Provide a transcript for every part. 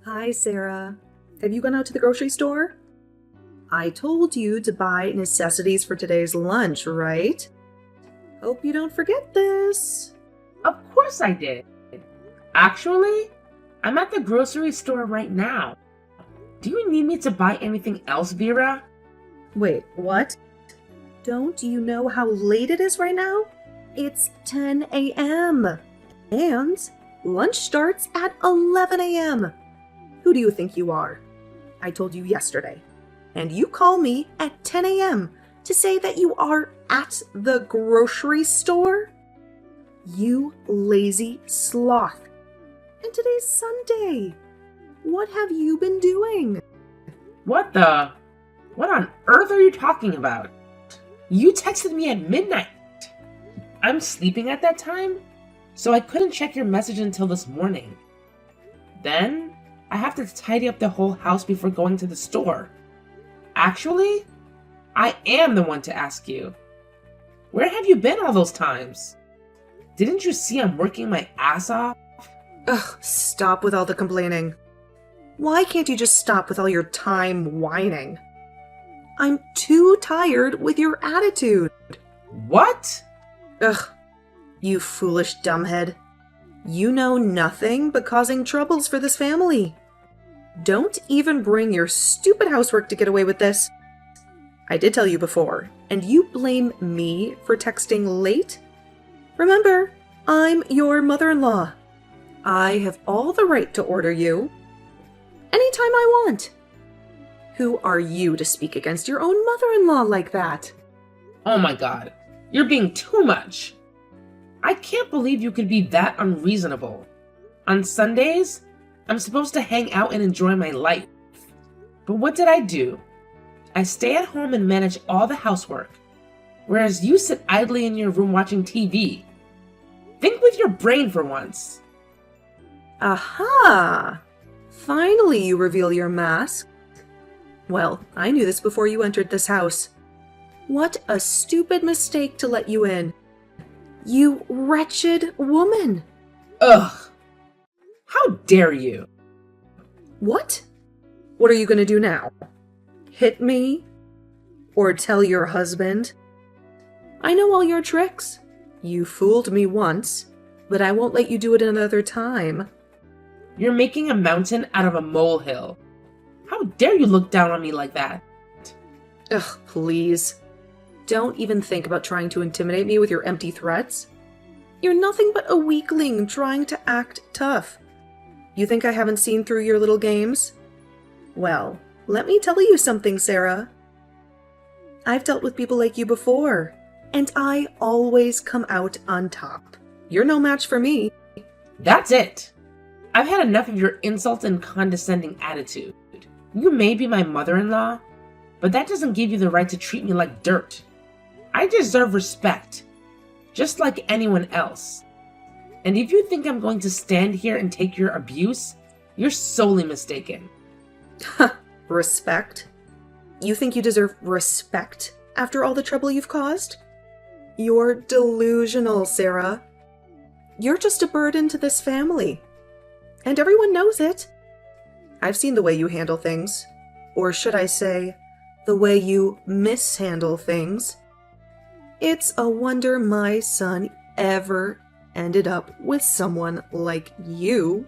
Hi, Sarah. Have you gone out to the grocery store? I told you to buy necessities for today's lunch, right? Hope you don't forget this. Of course I did. Actually, I'm at the grocery store right now. Do you need me to buy anything else, Vera? Wait, what? Don't you know how late it is right now? It's 10 a.m. And lunch starts at 11 a.m. Who do you think you are? I told you yesterday. And you call me at 10 a.m. to say that you are at the grocery store? You lazy sloth. And today's Sunday. What have you been doing? What on earth are you talking about? You texted me at midnight. I'm sleeping at that time, so I couldn't check your message until this morning. Then, I have to tidy up the whole house before going to the store. Actually, I am the one to ask you. Where have you been all those times? Didn't you see I'm working my ass off? Ugh, stop with all the complaining. Why can't you just stop with all your time whining? I'm too tired with your attitude. What? Ugh, you foolish dumbhead. You know nothing but causing troubles for this family. Don't even bring your stupid housework to get away with this. I did tell you before, and you blame me for texting late? Remember, I'm your mother-in-law. I have all the right to order you anytime I want. Who are you to speak against your own mother-in-law like that? Oh my god, you're being too much. I can't believe you could be that unreasonable. On Sundays, I'm supposed to hang out and enjoy my life. But what did I do? I stay at home and manage all the housework, whereas you sit idly in your room watching TV. Think with your brain for once. Aha! Finally you reveal your mask. Well, I knew this before you entered this house. What a stupid mistake to let you in. You wretched woman! Ugh! How dare you? What? What are you going to do now? Hit me? Or tell your husband? I know all your tricks. You fooled me once, but I won't let you do it another time. You're making a mountain out of a molehill. How dare you look down on me like that? Ugh, please. Don't even think about trying to intimidate me with your empty threats. You're nothing but a weakling trying to act tough. You think I haven't seen through your little games? Well, let me tell you something, Sarah. I've dealt with people like you before, and I always come out on top. You're no match for me. That's it. I've had enough of your insult and condescending attitude. You may be my mother-in-law, but that doesn't give you the right to treat me like dirt. I deserve respect, just like anyone else. And if you think I'm going to stand here and take your abuse, you're sorely mistaken. Respect? You think you deserve respect after all the trouble you've caused? You're delusional, Sarah. You're just a burden to this family. And everyone knows it. I've seen the way you handle things. Or should I say, the way you mishandle things. It's a wonder my son ever ended up with someone like you.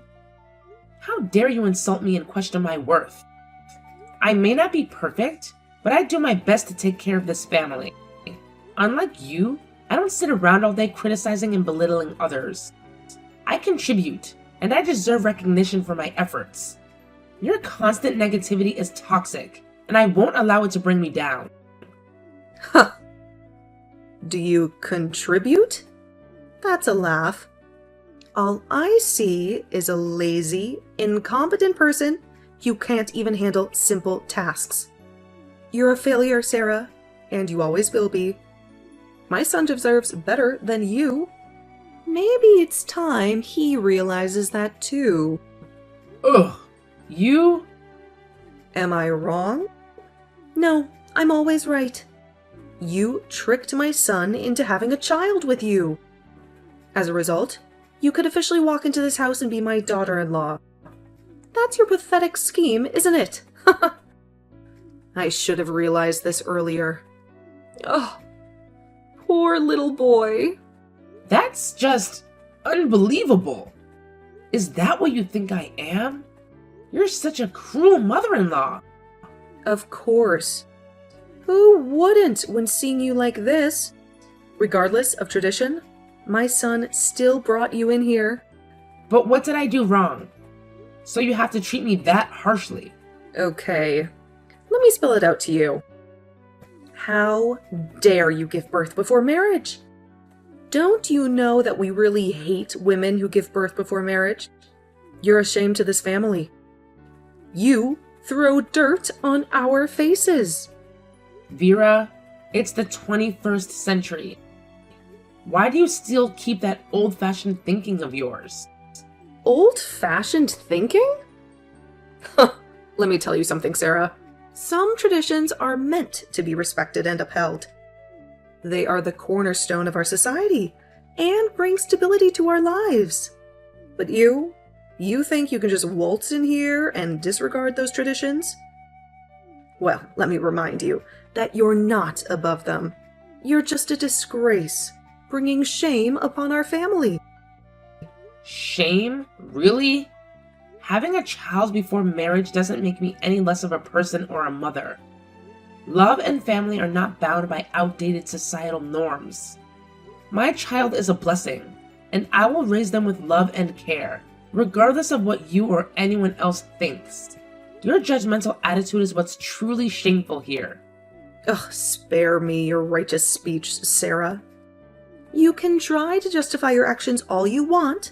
How dare you insult me and question my worth? I may not be perfect, but I do my best to take care of this family. Unlike you, I don't sit around all day criticizing and belittling others. I contribute, and I deserve recognition for my efforts. Your constant negativity is toxic, and I won't allow it to bring me down. Huh. Do you contribute? That's a laugh. All I see is a lazy, incompetent person who can't even handle simple tasks. You're a failure, Sarah, and you always will be. My son deserves better than you. Maybe it's time he realizes that too. Ugh, you? Am I wrong? No, I'm always right. You tricked my son into having a child with you. As a result, you could officially walk into this house and be my daughter-in-law. That's your pathetic scheme, isn't it? I should have realized this earlier. Oh, poor little boy. That's just unbelievable. Is that what you think I am? You're such a cruel mother-in-law. Of course. Who wouldn't when seeing you like this? Regardless of tradition, my son still brought you in here. But what did I do wrong? So you have to treat me that harshly. Okay, let me spell it out to you. How dare you give birth before marriage? Don't you know that we really hate women who give birth before marriage? You're a shame to this family. You throw dirt on our faces. Vera, it's the 21st century. Why do you still keep that old-fashioned thinking of yours? Old-fashioned thinking? Let me tell you something, Sarah. Some traditions are meant to be respected and upheld. They are the cornerstone of our society and bring stability to our lives. But you think you can just waltz in here and disregard those traditions? Well, let me remind you that you're not above them. You're just a disgrace, bringing shame upon our family. Shame? Really? Having a child before marriage doesn't make me any less of a person or a mother. Love and family are not bound by outdated societal norms. My child is a blessing, and I will raise them with love and care, regardless of what you or anyone else thinks. Your judgmental attitude is what's truly shameful here. Ugh, spare me your righteous speech, Sarah. You can try to justify your actions all you want,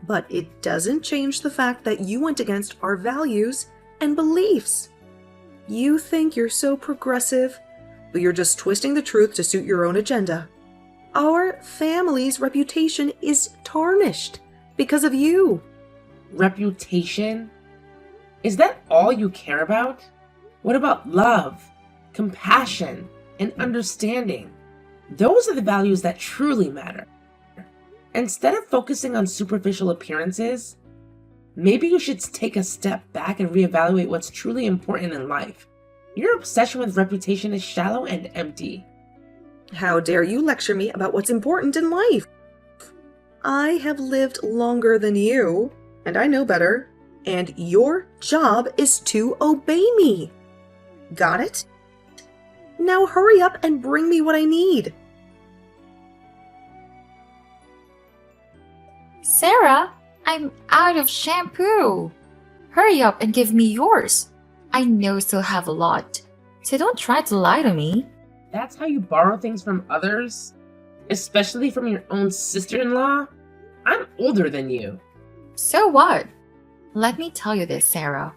but it doesn't change the fact that you went against our values and beliefs. You think you're so progressive, but you're just twisting the truth to suit your own agenda. Our family's reputation is tarnished because of you. Reputation? Is that all you care about? What about love, compassion, and understanding? Those are the values that truly matter. Instead of focusing on superficial appearances, maybe you should take a step back and reevaluate what's truly important in life. Your obsession with reputation is shallow and empty. How dare you lecture me about what's important in life? I have lived longer than you, and I know better, and your job is to obey me. Got it? Now hurry up and bring me what I need. Sarah, I'm out of shampoo. Hurry up and give me yours. I know you still have a lot, so don't try to lie to me. That's how you borrow things from others? Especially from your own sister-in-law? I'm older than you. So what? Let me tell you this, Sarah.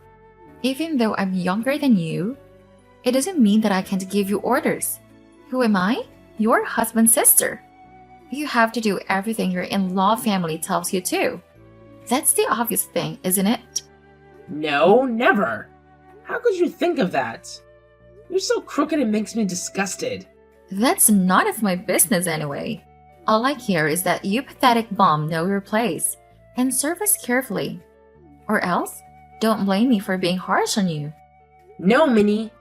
Even though I'm younger than you, it doesn't mean that I can't give you orders. Who am I? Your husband's sister. You have to do everything your in-law family tells you to. That's the obvious thing, isn't it? No, never. How could you think of that? You're so crooked it makes me disgusted. That's none of my business anyway. All I care is that you pathetic bum know your place and serve us carefully. Or else, don't blame me for being harsh on you. No, Minnie.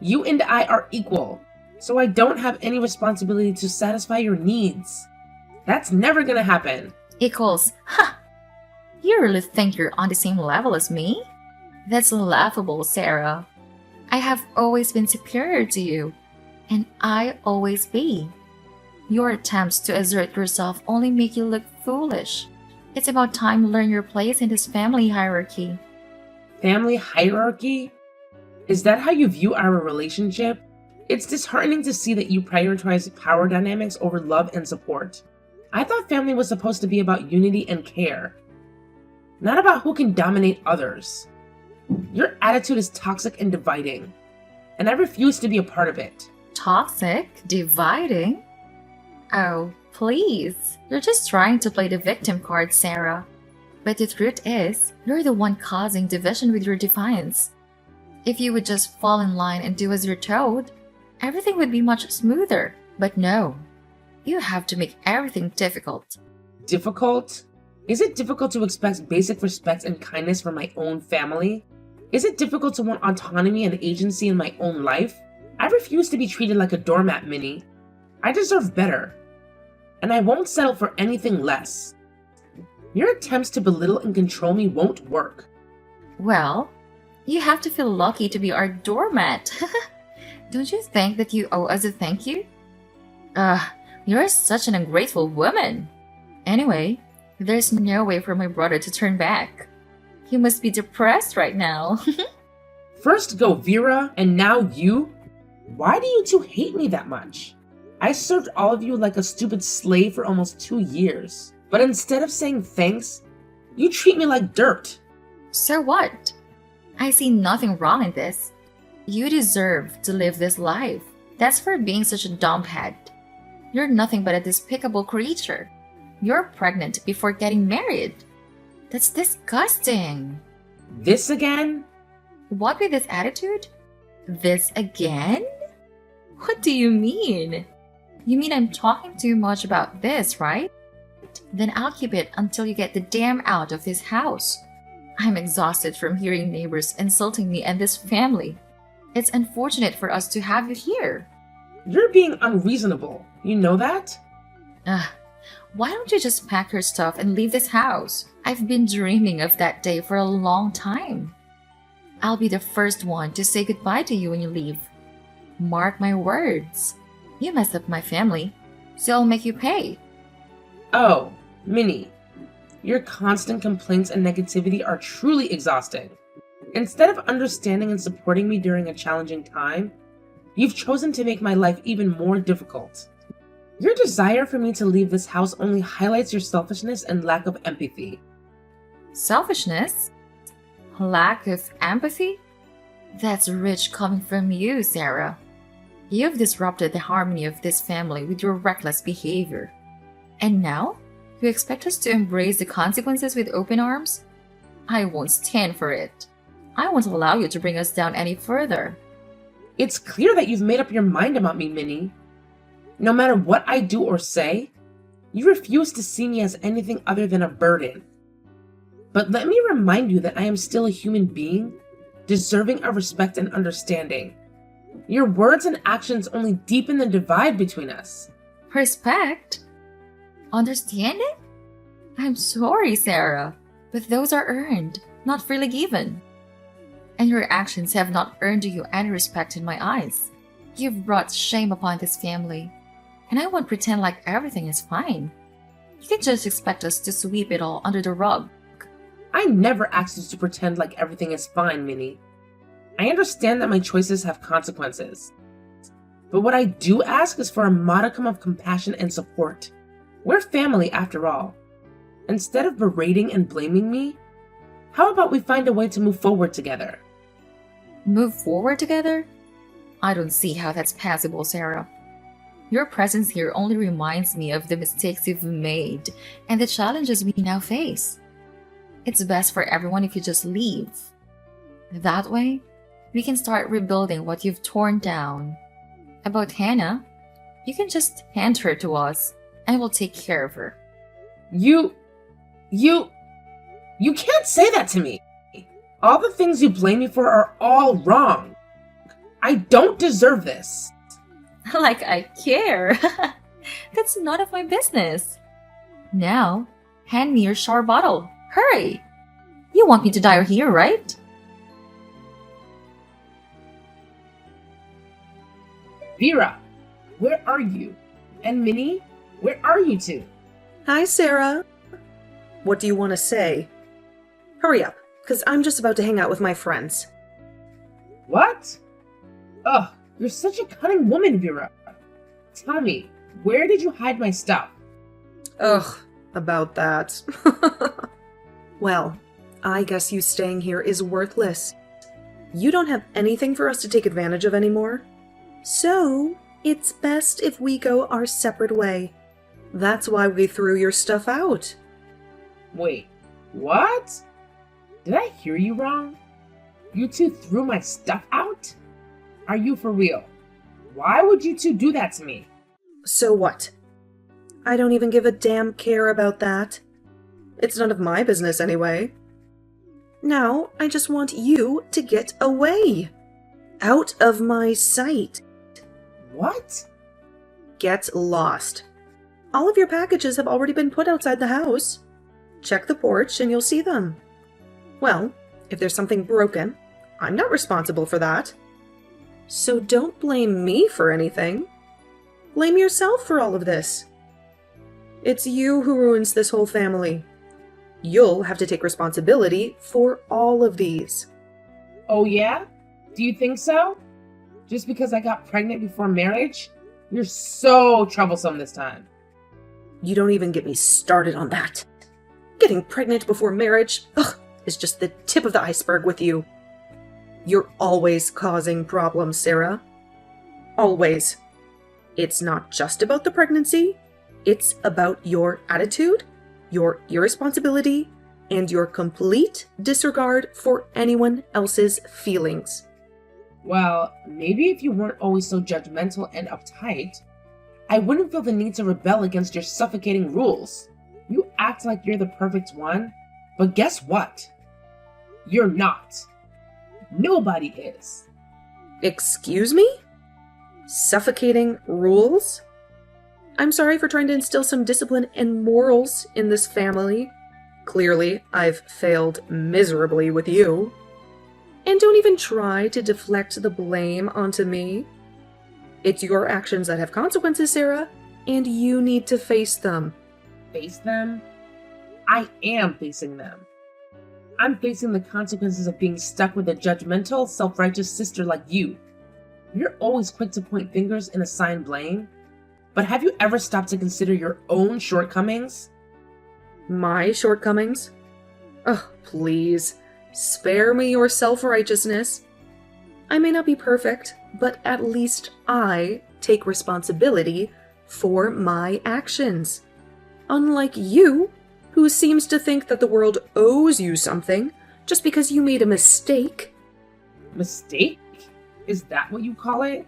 You and I are equal, so I don't have any responsibility to satisfy your needs. That's never gonna happen. Equals, ha! You really think you're on the same level as me? That's laughable, Sarah. I have always been superior to you, and I always be. Your attempts to assert yourself only make you look foolish. It's about time you learn your place in this family hierarchy. Family hierarchy? Is that how you view our relationship? It's disheartening to see that you prioritize power dynamics over love and support. I thought family was supposed to be about unity and care, not about who can dominate others. Your attitude is toxic and dividing, and I refuse to be a part of it. Toxic? Dividing? Oh, please. You're just trying to play the victim card, Sarah. But the truth is, you're the one causing division with your defiance. If you would just fall in line and do as you're told, everything would be much smoother. But no. You have to make everything difficult. Difficult? Is it difficult to expect basic respect and kindness from my own family? Is it difficult to want autonomy and agency in my own life? I refuse to be treated like a doormat, Minnie. I deserve better. And I won't settle for anything less. Your attempts to belittle and control me won't work. Well, you have to feel lucky to be our doormat. Don't you think that you owe us a thank you? You're such an ungrateful woman. Anyway, there's no way for my brother to turn back. He must be depressed right now. First go Vera, and now you? Why do you two hate me that much? I served all of you like a stupid slave for almost 2 years. But instead of saying thanks, you treat me like dirt. So what? I see nothing wrong in this. You deserve to live this life. That's for being such a dumbhead. You're nothing but a despicable creature. You're pregnant before getting married. That's disgusting. This again? What with this attitude? This again? What do you mean? You mean I'm talking too much about this, right? Then I'll keep it until you get the damn out of this house. I'm exhausted from hearing neighbors insulting me and this family. It's unfortunate for us to have you here. You're being unreasonable. You know that? Why don't you just pack your stuff and leave this house? I've been dreaming of that day for a long time. I'll be the first one to say goodbye to you when you leave. Mark my words. You messed up my family, so I'll make you pay. Oh, Minnie. Your constant complaints and negativity are truly exhausting. Instead of understanding and supporting me during a challenging time, you've chosen to make my life even more difficult. Your desire for me to leave this house only highlights your selfishness and lack of empathy. Selfishness? Lack of empathy? That's rich coming from you, Sarah. You've disrupted the harmony of this family with your reckless behavior. And now, you expect us to embrace the consequences with open arms? I won't stand for it. I won't allow you to bring us down any further. It's clear that you've made up your mind about me, Minnie. No matter what I do or say, you refuse to see me as anything other than a burden. But let me remind you that I am still a human being, deserving of respect and understanding. Your words and actions only deepen the divide between us. Respect? Understanding? I'm sorry, Sarah, but those are earned, not freely given. And your actions have not earned you any respect in my eyes. You've brought shame upon this family, and I won't pretend like everything is fine. You can just expect us to sweep it all under the rug. I never asked you to pretend like everything is fine, Minnie. I understand that my choices have consequences. But what I do ask is for a modicum of compassion and support. We're family after all. Instead of berating and blaming me, how about we find a way to move forward together? Move forward together? I don't see how that's possible, Sarah. Your presence here only reminds me of the mistakes you've made and the challenges we now face. It's best for everyone if you just leave. That way, we can start rebuilding what you've torn down. About Hannah, you can just hand her to us and we'll take care of her. You can't say that to me. All the things you blame me for are all wrong. I don't deserve this. Like I care. That's none of my business. Now, hand me your shower bottle. Hurry! You want me to die here, right? Vera, where are you? And Minnie, where are you two? Hi, Sarah. What do you want to say? Hurry up, because I'm just about to hang out with my friends. What? Ugh, you're such a cunning woman, Vera. Tell me, where did you hide my stuff? Ugh, about that. Well, I guess you staying here is worthless. You don't have anything for us to take advantage of anymore. So, it's best if we go our separate way. That's why we threw your stuff out. Wait, what? Did I hear you wrong? You two threw my stuff out? Are you for real? Why would you two do that to me? So what? I don't even give a damn care about that. It's none of my business anyway. Now, I just want you to get away. Out of my sight. What? Get lost. All of your packages have already been put outside the house. Check the porch and you'll see them. Well, if there's something broken, I'm not responsible for that. So don't blame me for anything. Blame yourself for all of this. It's you who ruins this whole family. You'll have to take responsibility for all of these. Oh yeah? Do you think so? Just because I got pregnant before marriage? You're so troublesome this time. You don't even get me started on that. Getting pregnant before marriage, is just the tip of the iceberg with you. You're always causing problems, Sarah. Always. It's not just about the pregnancy. It's about your attitude, your irresponsibility, and your complete disregard for anyone else's feelings. Well, maybe if you weren't always so judgmental and uptight, I wouldn't feel the need to rebel against your suffocating rules. You act like you're the perfect one, but guess what? You're not. Nobody is. Excuse me? Suffocating rules? I'm sorry for trying to instill some discipline and morals in this family. Clearly, I've failed miserably with you. And don't even try to deflect the blame onto me. It's your actions that have consequences, Sarah, and you need to face them. Face them? I am facing them. I'm facing the consequences of being stuck with a judgmental, self-righteous sister like you. You're always quick to point fingers and assign blame, but have you ever stopped to consider your own shortcomings? My shortcomings? Oh, please. Spare me your self-righteousness. I may not be perfect, but at least I take responsibility for my actions. Unlike you, who seems to think that the world owes you something just because you made a mistake. Mistake? Is that what you call it?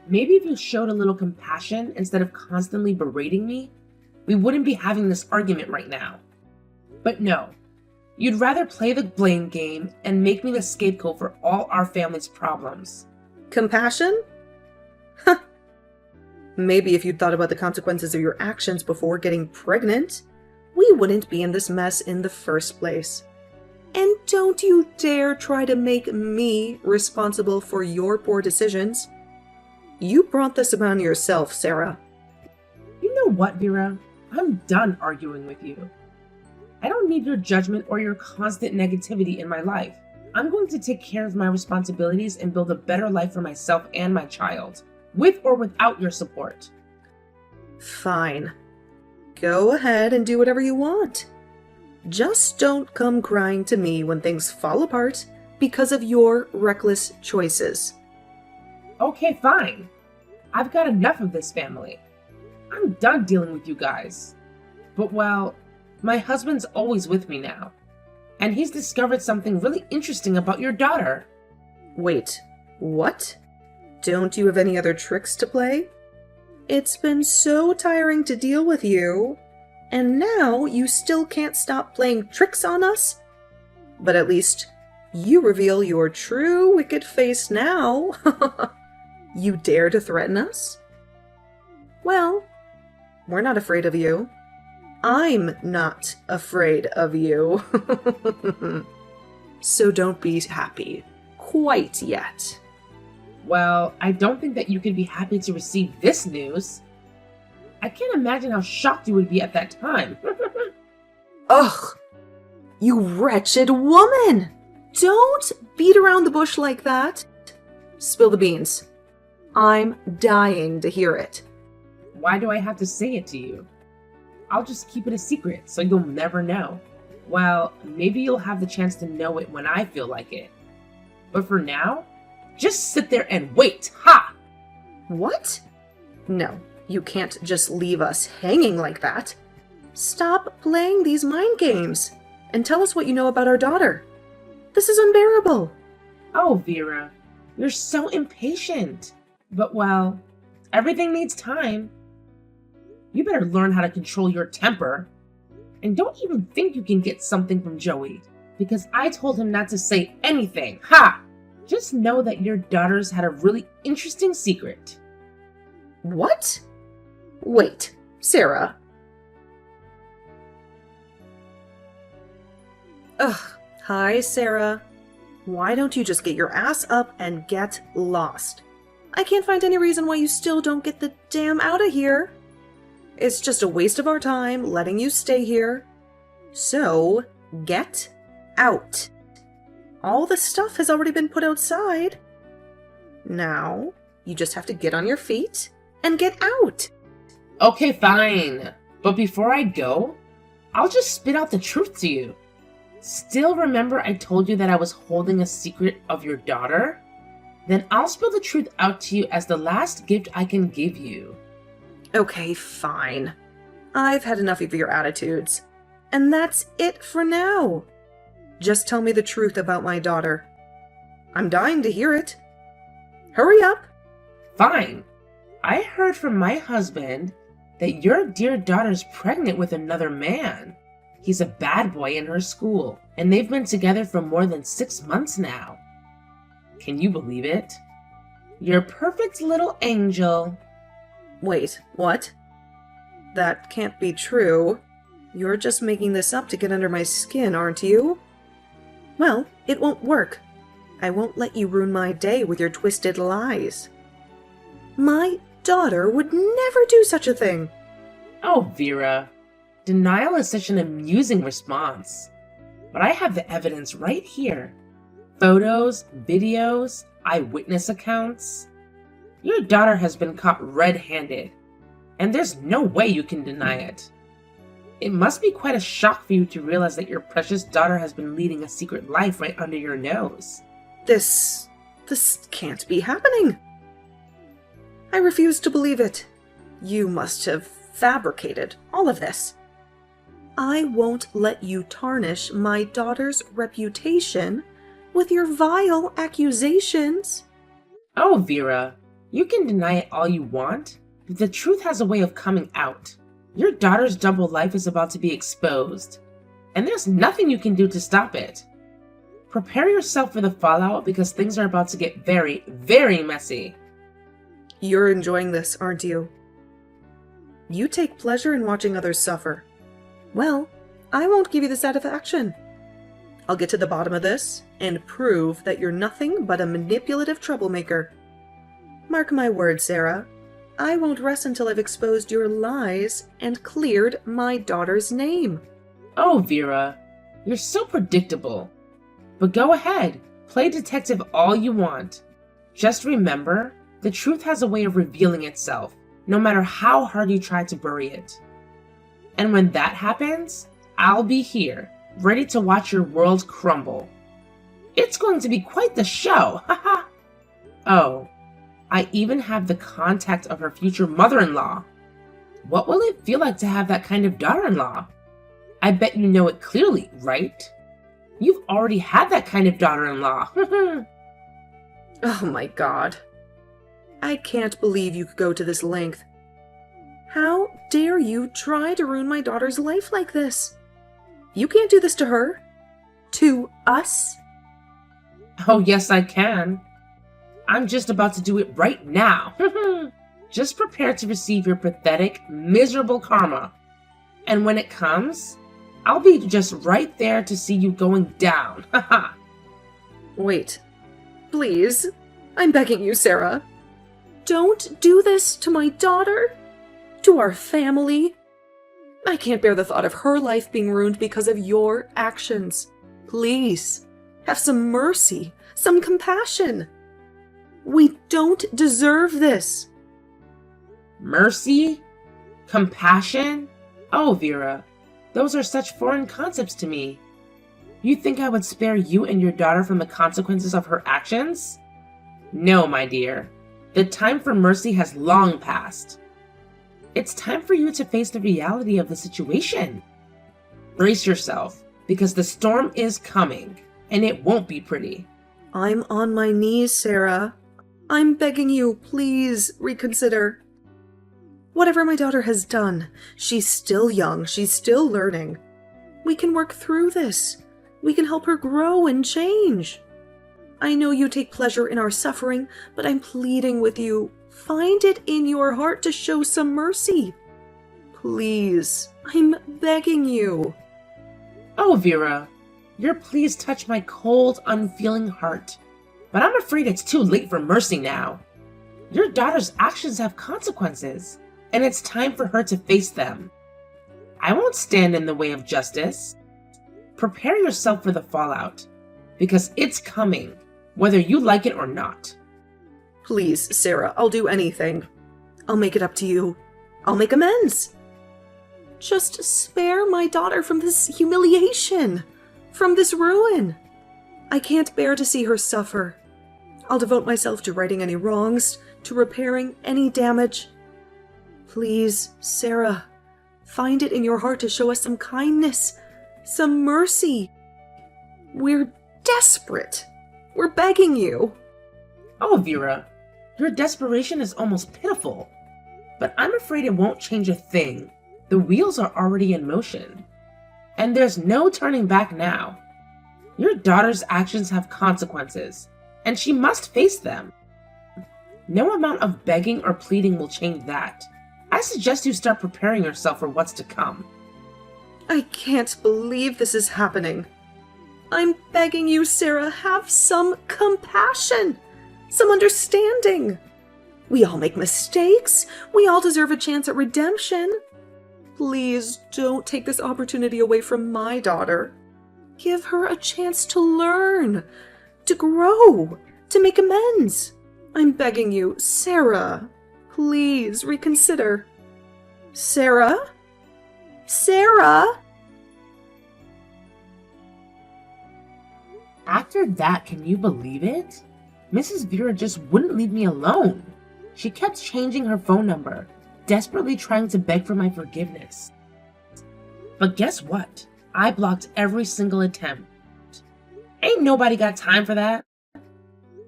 Maybe if you showed a little compassion instead of constantly berating me, we wouldn't be having this argument right now. But no, you'd rather play the blame game and make me the scapegoat for all our family's problems. Compassion? Huh. Maybe if you'd thought about the consequences of your actions before getting pregnant, we wouldn't be in this mess in the first place. And don't you dare try to make me responsible for your poor decisions. You brought this upon yourself, Sarah. You know what, Vera? I'm done arguing with you. I don't need your judgment or your constant negativity in my life. I'm going to take care of my responsibilities and build a better life for myself and my child, with or without your support. Fine. Go ahead and do whatever you want. Just don't come crying to me when things fall apart because of your reckless choices. Okay, fine. I've got enough of this family. I'm done dealing with you guys. But well, my husband's always with me now. And he's discovered something really interesting about your daughter. Wait, what? Don't you have any other tricks to play? It's been so tiring to deal with you, and now you still can't stop playing tricks on us? But at least you reveal your true wicked face now. You dare to threaten us? Well, we're not afraid of you. I'm not afraid of you. So don't be happy. Quite yet. Well, I don't think that you can be happy to receive this news. I can't imagine how shocked you would be at that time. Ugh! You wretched woman! Don't beat around the bush like that. Spill the beans. I'm dying to hear it. Why do I have to say it to you? I'll just keep it a secret so you'll never know. Well, maybe you'll have the chance to know it when I feel like it. But for now, just sit there and wait, ha! What? No, you can't just leave us hanging like that. Stop playing these mind games and tell us what you know about our daughter. This is unbearable. Oh, Vera, you're so impatient. But well, everything needs time. You better learn how to control your temper. And don't even think you can get something from Joey, because I told him not to say anything. Ha! Just know that your daughter's had a really interesting secret. What? Wait, Sarah. Ugh, hi, Sarah. Why don't you just get your ass up and get lost? I can't find any reason why you still don't get the damn out of here. It's just a waste of our time letting you stay here. So, get out. All the stuff has already been put outside. Now, you just have to get on your feet and get out. Okay, fine. But before I go, I'll just spit out the truth to you. Still remember I told you that I was holding a secret of your daughter? Then I'll spill the truth out to you as the last gift I can give you. Okay, fine. I've had enough of your attitudes. And that's it for now. Just tell me the truth about my daughter. I'm dying to hear it. Hurry up. Fine. I heard from my husband that your dear daughter's pregnant with another man. He's a bad boy in her school, and they've been together for more than 6 months now. Can you believe it? Your perfect little angel. Wait, what? That can't be true. You're just making this up to get under my skin, aren't you? Well, it won't work. I won't let you ruin my day with your twisted lies. My daughter would never do such a thing. Oh, Vera. Denial is such an amusing response. But I have the evidence right here. Photos, videos, eyewitness accounts. Your daughter has been caught red-handed, and there's no way you can deny it. It must be quite a shock for you to realize that your precious daughter has been leading a secret life right under your nose. This can't be happening. I refuse to believe it. You must have fabricated all of this. I won't let you tarnish my daughter's reputation with your vile accusations. Oh, Vera, you can deny it all you want, but the truth has a way of coming out. Your daughter's double life is about to be exposed, and there's nothing you can do to stop it. Prepare yourself for the fallout because things are about to get very, very messy. You're enjoying this, aren't you? You take pleasure in watching others suffer. Well, I won't give you the satisfaction. I'll get to the bottom of this and prove that you're nothing but a manipulative troublemaker. Mark my words, Sarah. I won't rest until I've exposed your lies and cleared my daughter's name. Oh, Vera, you're so predictable. But go ahead, play detective all you want. Just remember, the truth has a way of revealing itself, no matter how hard you try to bury it. And when that happens, I'll be here, ready to watch your world crumble. It's going to be quite the show, haha! Oh, I even have the contact of her future mother-in-law. What will it feel like to have that kind of daughter-in-law? I bet you know it clearly, right? You've already had that kind of daughter-in-law. Oh my god. I can't believe you could go to this length. How dare you try to ruin my daughter's life like this? You can't do this to her. To us. Oh, yes, I can. I'm just about to do it right now. Just prepare to receive your pathetic, miserable karma. And when it comes, I'll be just right there to see you going down. Wait. Please. I'm begging you, Sarah. Don't do this to my daughter. To our family. I can't bear the thought of her life being ruined because of your actions. Please. Have some mercy. Some compassion. We don't deserve this. Mercy? Compassion? Oh, Vera, those are such foreign concepts to me. You think I would spare you and your daughter from the consequences of her actions? No, my dear. The time for mercy has long passed. It's time for you to face the reality of the situation. Brace yourself, because the storm is coming, and it won't be pretty. I'm on my knees, Sarah. I'm begging you, please reconsider. Whatever my daughter has done, she's still young, she's still learning. We can work through this. We can help her grow and change. I know you take pleasure in our suffering, but I'm pleading with you. Find it in your heart to show some mercy. Please, I'm begging you. Oh, Vera, your pleas touch my cold, unfeeling heart. But I'm afraid it's too late for mercy now. Your daughter's actions have consequences, and it's time for her to face them. I won't stand in the way of justice. Prepare yourself for the fallout, because it's coming, whether you like it or not. Please, Sarah, I'll do anything. I'll make it up to you. I'll make amends. Just spare my daughter from this humiliation, from this ruin. I can't bear to see her suffer. I'll devote myself to righting any wrongs, to repairing any damage. Please, Sarah, find it in your heart to show us some kindness, some mercy. We're desperate. We're begging you. Oh, Vera, your desperation is almost pitiful. But I'm afraid it won't change a thing. The wheels are already in motion. And there's no turning back now. Your daughter's actions have consequences, and she must face them. No amount of begging or pleading will change that. I suggest you start preparing yourself for what's to come. I can't believe this is happening. I'm begging you, Sarah, have some compassion, some understanding. We all make mistakes. We all deserve a chance at redemption. Please don't take this opportunity away from my daughter. Give her a chance to learn, to grow, to make amends. I'm begging you, Sarah, please reconsider. Sarah? Sarah? After that, can you believe it? Mrs. Vera just wouldn't leave me alone. She kept changing her phone number, desperately trying to beg for my forgiveness. But guess what? I blocked every single attempt. Ain't nobody got time for that.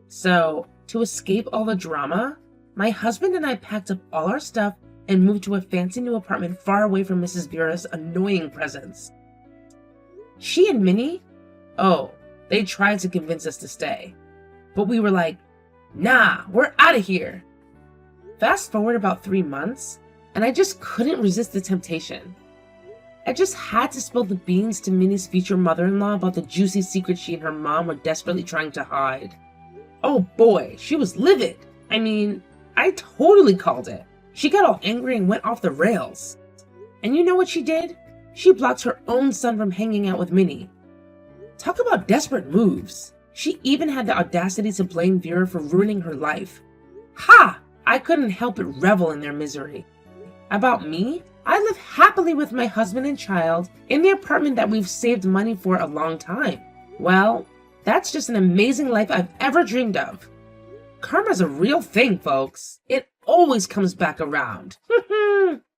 So, to escape all the drama, my husband and I packed up all our stuff and moved to a fancy new apartment far away from Mrs. Vera's annoying presence. She and Minnie, oh, they tried to convince us to stay. But we were like, nah, we're out of here. Fast forward about 3 months, and I just couldn't resist the temptation. I just had to spill the beans to Minnie's future mother-in-law about the juicy secret she and her mom were desperately trying to hide. Oh boy, she was livid. I mean, I totally called it. She got all angry and went off the rails. And you know what she did? She blocked her own son from hanging out with Minnie. Talk about desperate moves. She even had the audacity to blame Vera for ruining her life. Ha! I couldn't help but revel in their misery. About me? I live happily with my husband and child in the apartment that we've saved money for a long time. Well, that's just an amazing life I've ever dreamed of. Karma's a real thing, folks. It always comes back around.